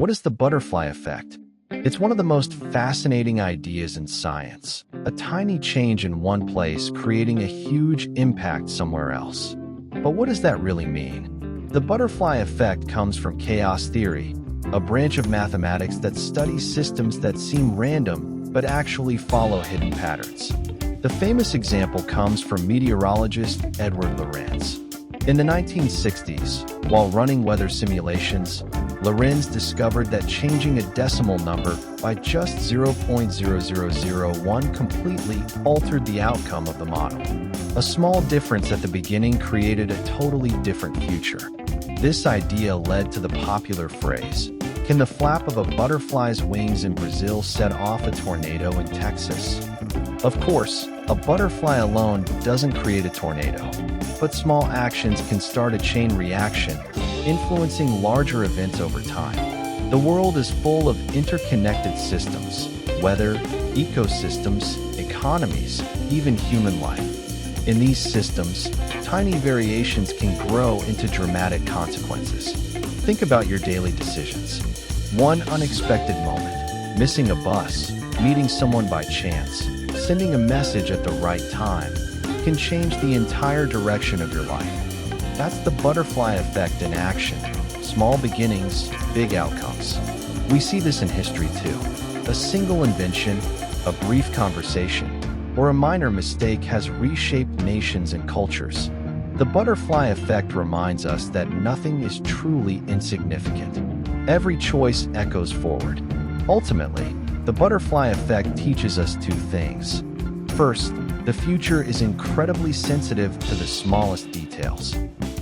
What is the butterfly effect? It's one of the most fascinating ideas in science. A tiny change in one place creating a huge impact somewhere else. But what does that really mean? The butterfly effect comes from chaos theory, a branch of mathematics that studies systems that seem random but actually follow hidden patterns. The famous example comes from meteorologist Edward Lorenz. In the 1960s, while running weather simulations, Lorenz discovered that changing a decimal number by just 0.0001 completely altered the outcome of the model. A small difference at the beginning created a totally different future. This idea led to the popular phrase, "Can the flap of a butterfly's wings in Brazil set off a tornado in Texas?" Of course, a butterfly alone doesn't create a tornado, but small actions can start a chain reaction, influencing larger events over time. The world is full of interconnected systems, weather, ecosystems, economies, even human life. In these systems, tiny variations can grow into dramatic consequences. Think about your daily decisions. One unexpected moment, missing a bus, meeting someone by chance, sending a message at the right time, can change the entire direction of your life. That's the butterfly effect in action. Small beginnings, big outcomes. We see this in history too. A single invention, a brief conversation, or a minor mistake has reshaped nations and cultures. The butterfly effect reminds us that nothing is truly insignificant. Every choice echoes forward. Ultimately, the butterfly effect teaches us two things. First, the future is incredibly sensitive to the smallest details.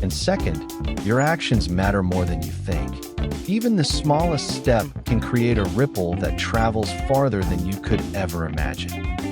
And second, your actions matter more than you think. Even the smallest step can create a ripple that travels farther than you could ever imagine.